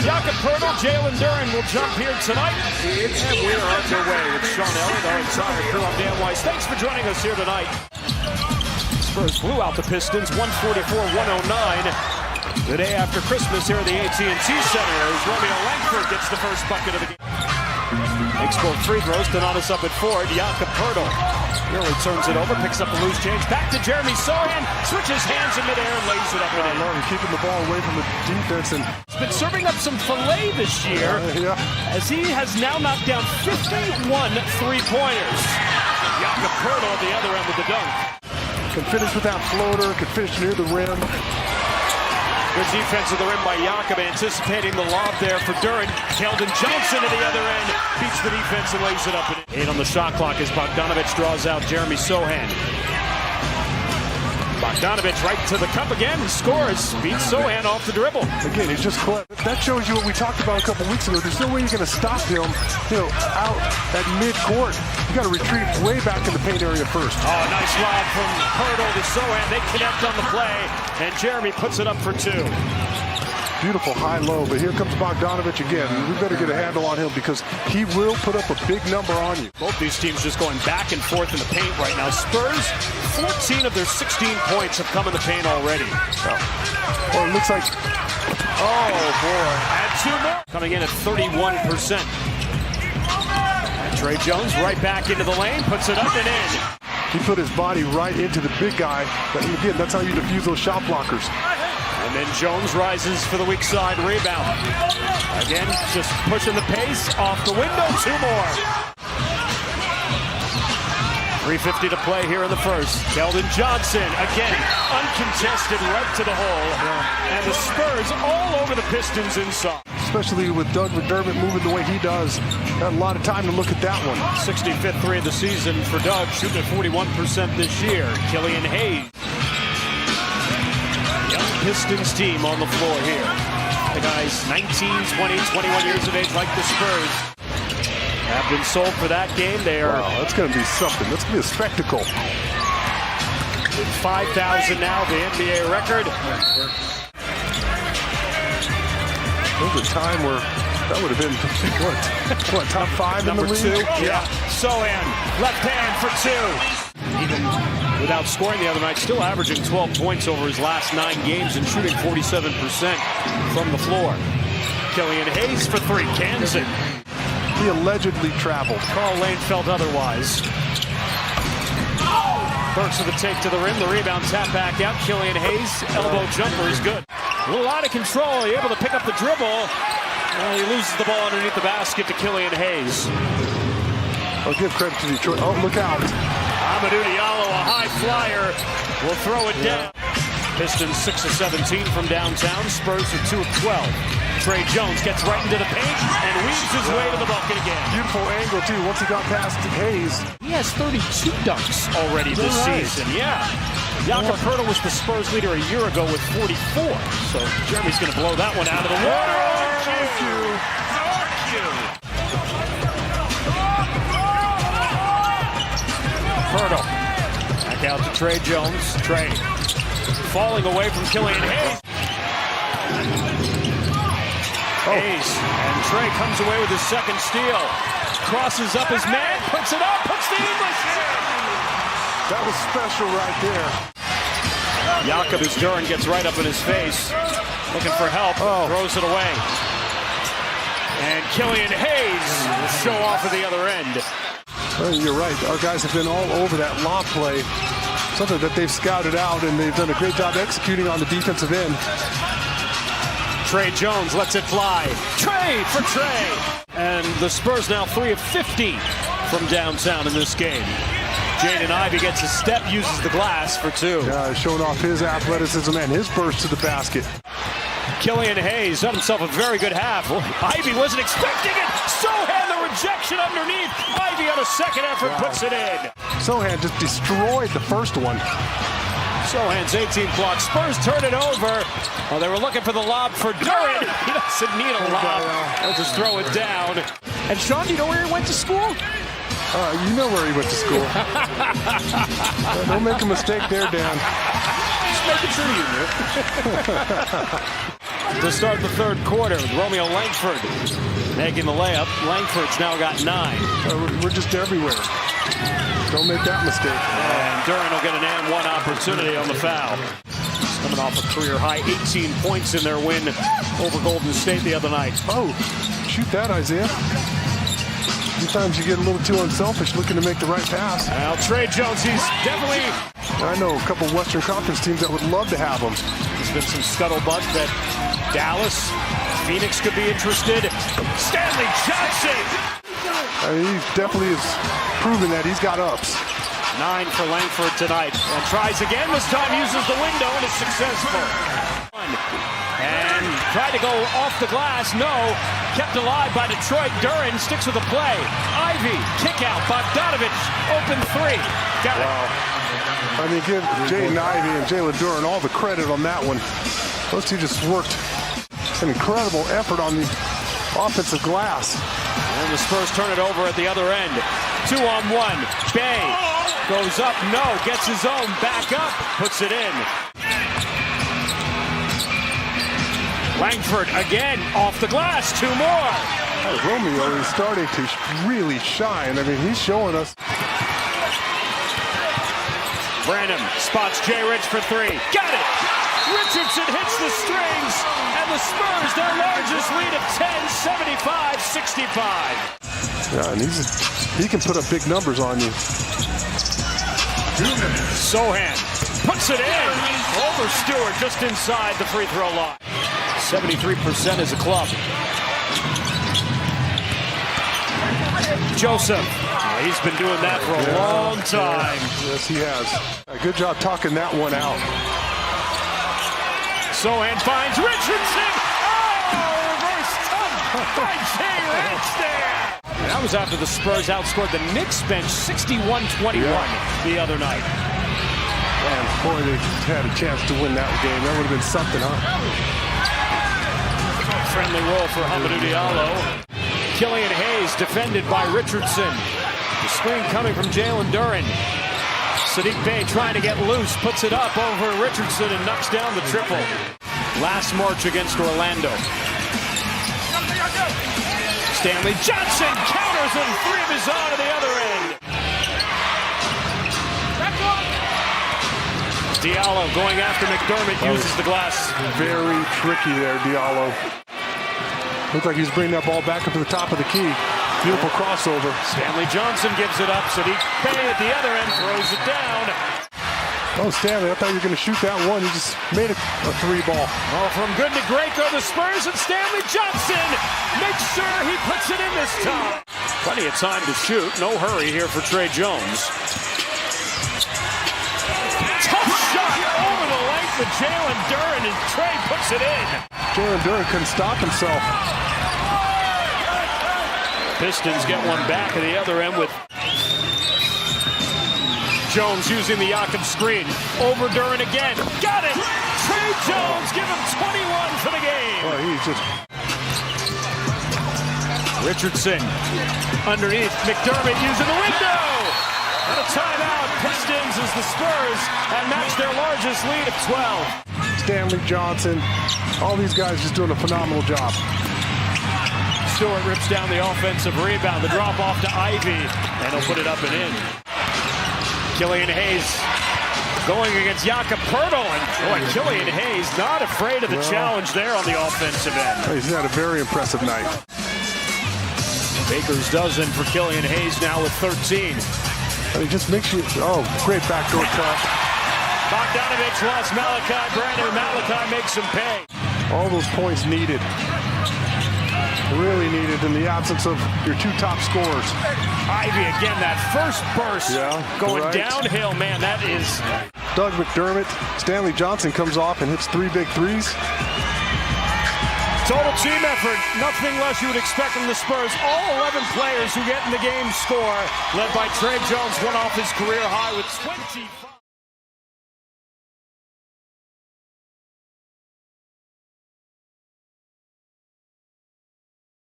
Jakob Poeltl, Jalen Duren will jump here tonight. And we are underway with Sean Elliott, our entire crew. I'm Dan Weiss. Thanks for joining us here tonight. Spurs blew out the Pistons, 144-109. The day after Christmas here at the AT&T Center as Romeo Langford gets the first bucket of the game. Makes both free throws. Donatas up at forward. Jakob Poeltl really turns it over, picks up the loose change. Back to Jeremy Sohan. Switches hands in midair and lays it up and in. Keeping the ball away from the defense. And he's been serving up some filet this year as he has now knocked down 51 three-pointers. Jakob Poeltl at the other end with the dunk. Can finish with that floater. Can finish near the rim. Good defense of the rim by Jakob, anticipating the lob there for Duren. Keldon Johnson at the other end beats the defense and lays it up. 8 on the shot clock as Bogdanovic draws out Jeremy Sohan. Bogdanovic right to the cup again and scores. Beats Sohan off the dribble. Again, he's just clever. That shows you what we talked about a couple weeks ago. There's no way you're going to stop him, out at mid-court. You got to retreat way back in the paint area first. Oh, nice lob from Poeltl to Sohan. They connect on the play, and Jeremy puts it up for 2. Beautiful high-low, but here comes Bogdanovic again. We better get a handle on him because he will put up a big number on you. Both these teams just going back and forth in the paint right now. Spurs, 14 of their 16 points have come in the paint already. Well, it looks like... Oh, boy. And 2 more. Coming in at 31%. And Trey Jones right back into the lane, puts it up and in. He put his body right into the big guy. But again, that's how you defuse those shot blockers. And then Jones rises for the weak side rebound. Again, just pushing the pace off the window. 2 more. 3:50 to play here in the first. Keldon Johnson, again, uncontested right to the hole. And the Spurs all over the Pistons inside. Especially with Doug McDermott moving the way he does. Got a lot of time to look at that one. 65th three of the season for Doug, shooting at 41% this year. Killian Hayes. Young Pistons team on the floor here. The guys 19, 20, 21 years of age like the Spurs have been sold for that game. They are. Wow, that's going to be something. That's going to be a spectacle. With 5,000 now, the NBA record. There was a time where that would have been, what top 5 Number in the league? 2, yeah. Sohan, left hand for 2. Even without scoring the other night, still averaging 12 points over his last 9 games and shooting 47% from the floor. Killian Hayes for 3, cans it. He allegedly traveled. Carl Lane felt otherwise. Burks with a take to the rim, the rebound tap back out. Killian Hayes, elbow jumper is good. A little out of control, able to pick up the dribble. He loses the ball underneath the basket to Killian Hayes. I'll give credit to Detroit. Oh, look out. Amadou Diallo, a high flyer, will throw it down. Pistons 6 of 17 from downtown. Spurs are 2 of 12. Trey Jones gets right into the paint and weaves his way to the bucket again. Beautiful angle, too, once he got past Hayes. He has 32 dunks already this season, yeah. Jakob Poeltl was the Spurs leader a year ago with 44. So Jeremy's going to blow that one out of the water. Poeltl. Back out to Trey Jones. Trey falling away from Killian Hayes. Hayes, and Trey comes away with his second steal. Crosses up his man, puts it up, puts the English in. That was special right there. Jakob as Duren gets right up in his face. Looking for help, throws it away. And Killian Hayes will show off at the other end. Well, you're right. Our guys have been all over that lob play. Something that they've scouted out, and they've done a great job executing on the defensive end. Trey Jones lets it fly. Trey for Trey. And the Spurs now 3 of 50 from downtown in this game. Jaden Ivey gets a step, uses the glass for 2. Yeah, showing off his athleticism and his burst to the basket. Killian Hayes had himself a very good half. Well, Ivey wasn't expecting it. Sohan, the rejection underneath. Ivey on a second effort puts it in. Sohan just destroyed the first one. Sohan's 18th block. Spurs turn it over. Oh, they were looking for the lob for Duren. He doesn't need a lob. They'll just throw it down. And Sean, do you know where he went to school? You know where he went to school. Don't make a mistake there, Dan. Just making sure you knew. to start the third quarter with Romeo Langford making the layup. Langford's now got 9. We're just everywhere. Don't make that mistake. And Duren will get an and one opportunity on the foul. Coming off a career-high 18 points in their win over Golden State the other night. Oh, shoot that, Isaiah. Sometimes you get a little too unselfish looking to make the right pass. Now, Tre Jones, he's definitely... I know a couple Western Conference teams that would love to have him. There's been some scuttlebutt that Dallas, Phoenix could be interested. Stanley Johnson! He definitely has proven that he's got ups. 9 for Langford tonight. And tries again. This time uses the window and is successful. And tried to go off the glass. No. Kept alive by Detroit. Duren sticks with the play. Ivy, kick out. Bogdanovich, open 3. Got it. Wow. I mean, give Jaden Ivey and Jalen Duren all the credit on that one. Those two just worked an incredible effort on the offensive glass. And the Spurs turn it over at the other end. 2-on-1. Bay goes up. No. Gets his own. Back up. Puts it in. Langford again off the glass. 2 more. Romeo is starting to really shine. I mean, he's showing us. Branham spots Jay Rich for 3. Got it! Richardson hits the strings, and the Spurs their largest lead of 10, 75-65. Yeah, and he can put up big numbers on you. Sohan puts it in over Stewart just inside the free throw line. 73% as a club. Joseph. He's been doing that for a long time. Yes, he has. Good job talking that one out. Sohan finds Richardson. Oh, reverse tongue by Jay Rich there. And that was after the Spurs outscored the Knicks bench 61-21 the other night. Man, boy, they had a chance to win that game. That would have been something, huh? Friendly roll for Hamidou Diallo. Killian Hayes defended by Richardson. The screen coming from Jalen Duren. Saddiq Bey trying to get loose, puts it up over Richardson and knocks down the triple. Last March against Orlando. Stanley Johnson counters and 3 of his own to the other end. Diallo going after McDermott, uses the glass. Very tricky there, Diallo. Looks like he's bringing that ball back up to the top of the key. Beautiful crossover. Stanley Johnson gives it up. Saddiq Bey at the other end throws it down. Oh, Stanley, I thought you were going to shoot that one. You just made a 3 ball. Oh, from good to great go the Spurs, and Stanley Johnson makes sure he puts it in this time. Plenty of time to shoot. No hurry here for Tre Jones. Tough shot over the length of Jalen Duren, and Tre puts it in. Jalen Duren couldn't stop himself. Pistons get one back at the other end with Jones using the Jakob screen. Over Duren again. Got it! Tre Jones, give him 21 for the game. Oh, he's just... Richardson underneath. McDermott using the window. And a timeout. Pistons as the Spurs have matched their largest lead of 12. Stanley Johnson. All these guys just doing a phenomenal job. Stewart rips down the offensive rebound. The drop off to Ivy. And he'll put it up and in. Killian Hayes going against Jakob Poeltl. And boy, Killian Hayes not afraid of the challenge there on the offensive end. He's had a very impressive night. Baker's dozen for Killian Hayes now with 13. And he just makes you... Oh, great backdoor cut. Bogdanovich lost Malachi. Brandon Malachi makes him pay. All those points needed. Really needed in the absence of your 2 top scorers. Ivy again, that first burst going downhill, man, that is... Doug McDermott, Stanley Johnson comes off and hits 3 big threes. Total team effort, nothing less you would expect from the Spurs. All 11 players who get in the game score, led by Tre Jones, one off his career high with 25.